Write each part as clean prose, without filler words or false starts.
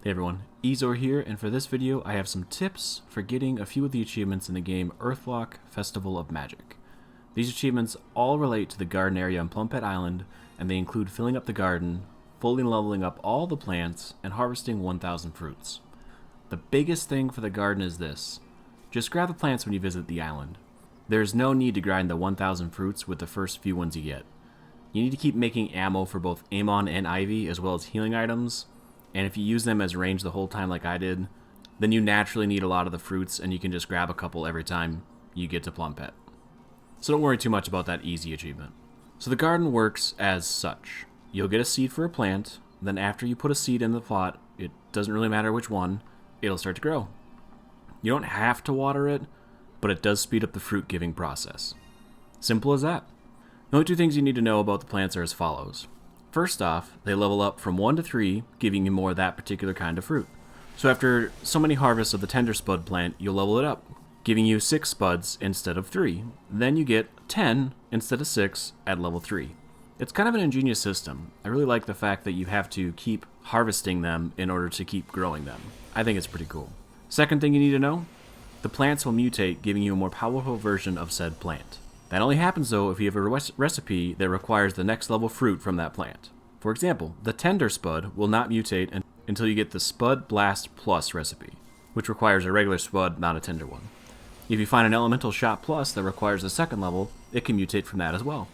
Hey everyone, Ezor here, and for this video I have some tips for getting a few of the achievements in the game Earthlock Festival of Magic. These achievements all relate to the garden area on Plumpet Island, and they include filling up the garden, fully leveling up all the plants, and harvesting 1,000 fruits. The biggest thing for the garden is this: just grab the plants when you visit the island. There is no need to grind the 1,000 fruits with the first few ones you get. You need to keep making ammo for both Amon and Ivy, as well as healing items. And if you use them as range the whole time like I did, then you naturally need a lot of the fruits, and you can just grab a couple every time you get to Plumpet. So don't worry too much about that easy achievement. So the garden works as such. You'll get a seed for a plant, then after you put a seed in the plot, it doesn't really matter which one, it'll start to grow. You don't have to water it, but it does speed up the fruit giving process. Simple as that. The only two things you need to know about the plants are as follows. First off, they level up from 1 to 3, giving you more of that particular kind of fruit. So after so many harvests of the tender spud plant, you'll level it up, giving you 6 spuds instead of 3. Then you get 10 instead of 6 at level 3. It's kind of an ingenious system. I really like the fact that you have to keep harvesting them in order to keep growing them. I think it's pretty cool. Second thing you need to know, the plants will mutate, giving you a more powerful version of said plant. That only happens though if you have a recipe that requires the next level fruit from that plant. For example, the tender spud will not mutate until you get the Spud Blast Plus recipe, which requires a regular spud, not a tender one. If you find an elemental shot plus that requires a second level, it can mutate from that as well.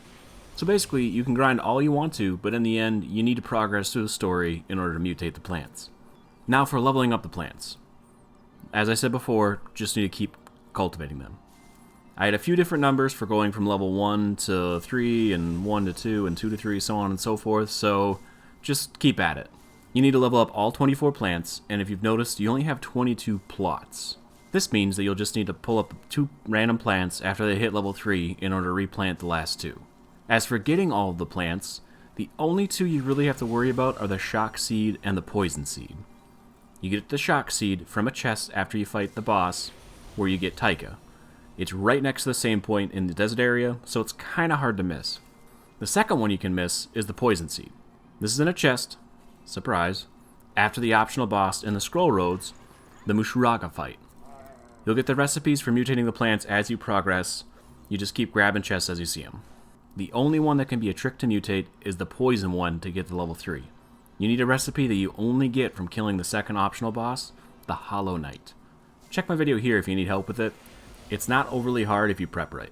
So basically, you can grind all you want to, but in the end, you need to progress through the story in order to mutate the plants. Now for leveling up the plants. As I said before, just need to keep cultivating them. I had a few different numbers for going from level 1 to 3, and 1 to 2, and 2 to 3, so on and so forth, so just keep at it. You need to level up all 24 plants, and if you've noticed, you only have 22 plots. This means that you'll just need to pull up 2 random plants after they hit level 3 in order to replant the last 2. As for getting all of the plants, the only 2 you really have to worry about are the shock seed and the poison seed. You get the shock seed from a chest after you fight the boss, where you get Taika. It's right next to the same point in the desert area, so it's kinda hard to miss. The second one you can miss is the poison seed. This is in a chest, surprise, after the optional boss in the Scroll Roads, the Mushuraga fight. You'll get the recipes for mutating the plants as you progress. You just keep grabbing chests as you see them. The only one that can be a trick to mutate is the poison one to get to level 3. You need a recipe that you only get from killing the second optional boss, the Hollow Knight. Check my video here if you need help with it. It's not overly hard if you prep right.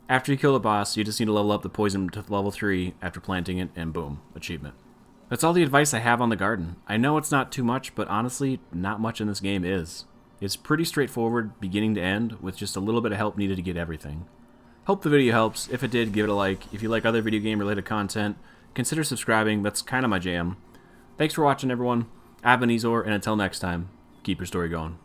After you kill the boss, you just need to level up the poison to level 3 after planting it, and boom, achievement. That's all the advice I have on the garden. I know it's not too much, but honestly, not much in this game is. It's pretty straightforward beginning to end, with just a little bit of help needed to get everything. Hope the video helps. If it did, give it a like. If you like other video game related content, consider subscribing. That's kind of my jam. Thanks for watching, everyone. I've been Ezor, and until next time, keep your story going.